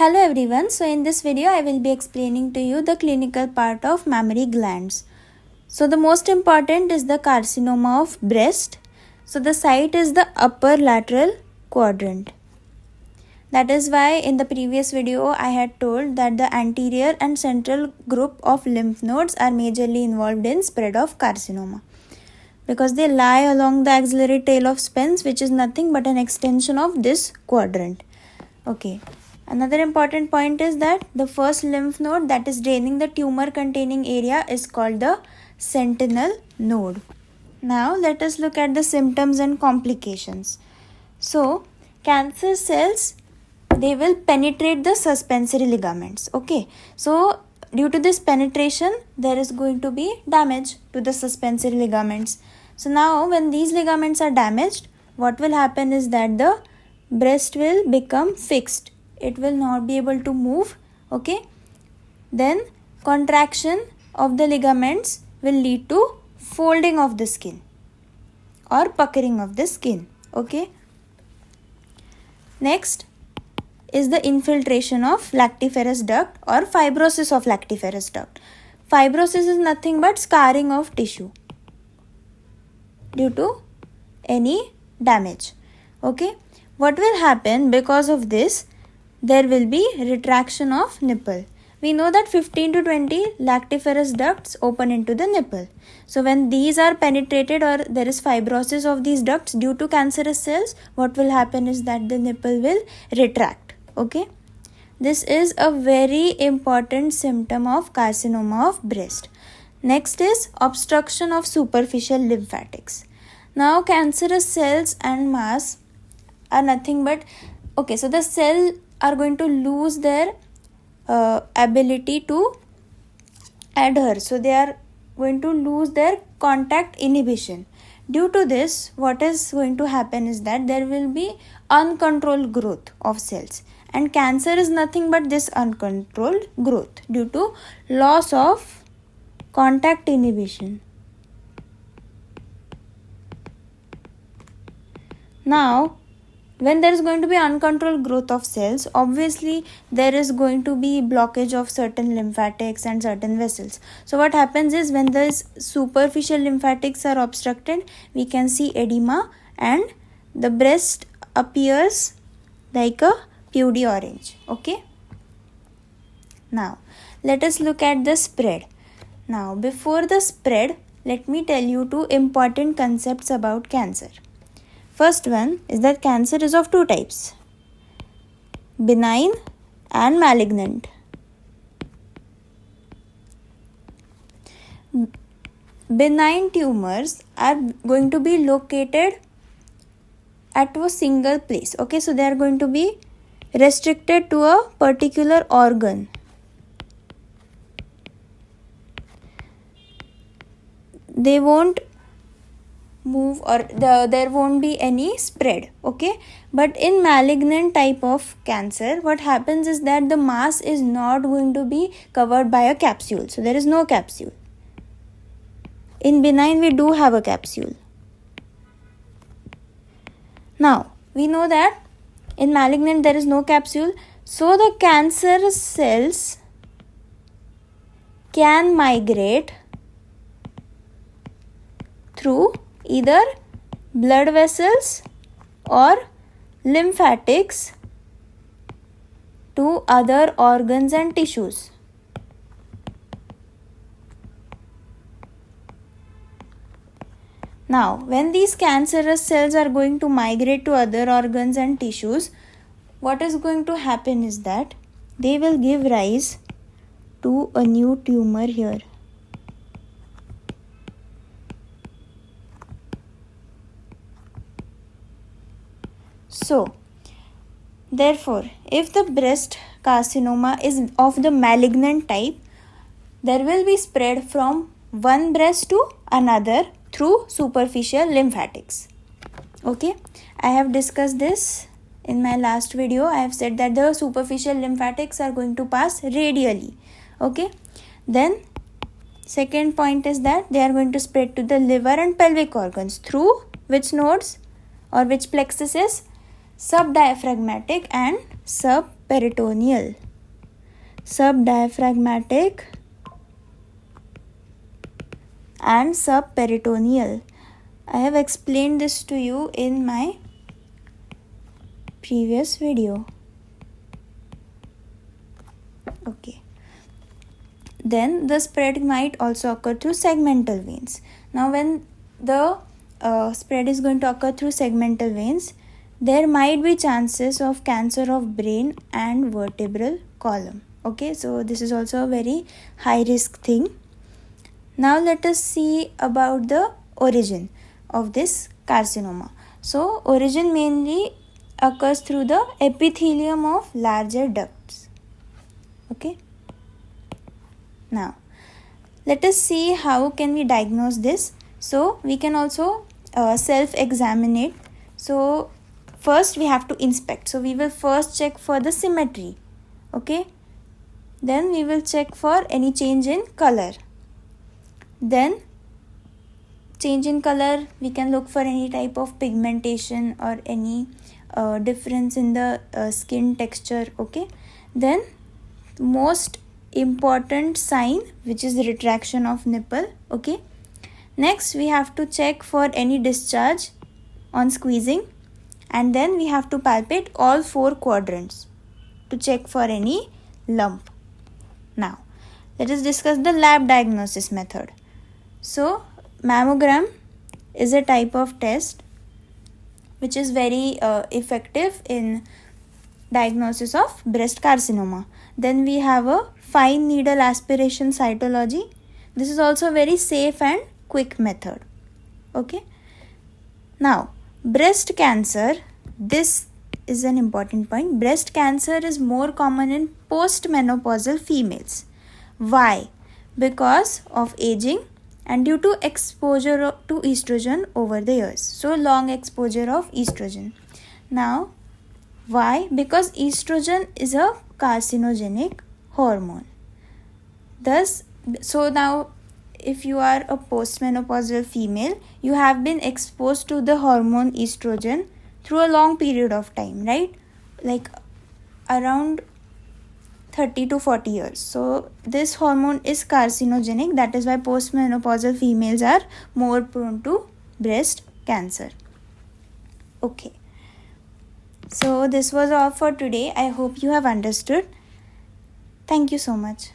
Hello everyone, so in this video I will be explaining to you the clinical part of mammary glands. So the most important is the carcinoma of breast. So the site is the upper lateral quadrant. That is why in the previous video I had told that the anterior and central group of lymph nodes are majorly involved in spread of carcinoma, because they lie along the axillary tail of Spence, which is nothing but an extension of this quadrant. Okay. Another important point is that the first lymph node that is draining the tumor containing area is called the sentinel node. Now let us look at the symptoms and complications. So cancer cells, they will penetrate the suspensory ligaments. Okay. So due to this penetration, there is going to be damage to the suspensory ligaments. So now when these ligaments are damaged, what will happen is that the breast will become fixed. It will not be able to move. Okay. Then contraction of the ligaments will lead to folding of the skin or puckering of the skin. Okay. Next is the infiltration of lactiferous duct or fibrosis of lactiferous duct. Fibrosis is nothing but scarring of tissue due to any damage. Okay. What will happen because of this? There will be retraction of nipple. We know that 15 to 20 lactiferous ducts open into the nipple. So when these are penetrated or there is fibrosis of these ducts due to cancerous cells, what will happen is that the nipple will retract. Okay. This is a very important symptom of carcinoma of breast. Next is obstruction of superficial lymphatics. Now cancerous cells and mass are nothing but, okay, so the cell are going to lose their ability to adhere. So they are going to lose their contact inhibition. Due to this, what is going to happen is that there will be uncontrolled growth of cells. And cancer is nothing but this uncontrolled growth due to loss of contact inhibition. Now, when there is going to be uncontrolled growth of cells, obviously there is going to be blockage of certain lymphatics and certain vessels. So what happens is when the superficial lymphatics are obstructed, we can see edema and the breast appears like a pewdy orange. Okay. Now let us look at the spread. Now before the spread, let me tell you two important concepts about cancer. First one is that cancer is of two types, benign and malignant. Benign tumors are going to be located at a single place. Okay, so they are going to be restricted to a particular organ. They won't move or there won't be any spread. Okay, but in malignant type of cancer, what happens is that the mass is not going to be covered by a capsule. So there is no capsule. In benign, we do have a capsule. Now we know that in malignant there is no capsule, so the cancer cells can migrate through either blood vessels or lymphatics to other organs and tissues. Now, when these cancerous cells are going to migrate to other organs and tissues, what is going to happen is that they will give rise to a new tumor here. So, therefore, if the breast carcinoma is of the malignant type, there will be spread from one breast to another through superficial lymphatics. Okay, I have discussed this in my last video. I have said that the superficial lymphatics are going to pass radially. Okay, then second point is that they are going to spread to the liver and pelvic organs through which nodes or which plexuses? Subdiaphragmatic and subperitoneal, subdiaphragmatic and subperitoneal. I have explained this to you in my previous video. Okay. Then the spread might also occur through segmental veins. Now when the spread is going to occur through segmental veins, there might be chances of cancer of brain and vertebral column. Okay, so this is also a very high risk thing. Now let us see about the origin of this carcinoma. So origin mainly occurs through the epithelium of larger ducts. Okay. Now let us see how can we diagnose this. So we can also self-examine it. So first we have to inspect. So we will first check for the symmetry. Okay. Then we will check for any change in color. Then change in color, we can look for any type of pigmentation or any difference in the skin texture. Okay. Then most important sign, which is retraction of nipple. Okay. Next we have to check for any discharge on squeezing, and then we have to palpate all 4 quadrants to check for any lump. Now let us discuss the lab diagnosis method. So mammogram is a type of test which is very effective in diagnosis of breast carcinoma. Then we have a fine needle aspiration cytology. This is also very safe and quick method. Okay. Now breast cancer, this is an important point. Breast cancer is more common in postmenopausal females. Why? Because of aging and due to exposure to estrogen over the years. So long exposure of estrogen. Now why? Because estrogen is a carcinogenic hormone. Thus, so now if you are a postmenopausal female, you have been exposed to the hormone estrogen through a long period of time, right? Like around 30 to 40 years. So this hormone is carcinogenic. That is why postmenopausal females are more prone to breast cancer. Okay. So this was all for today. I hope you have understood. Thank you so much.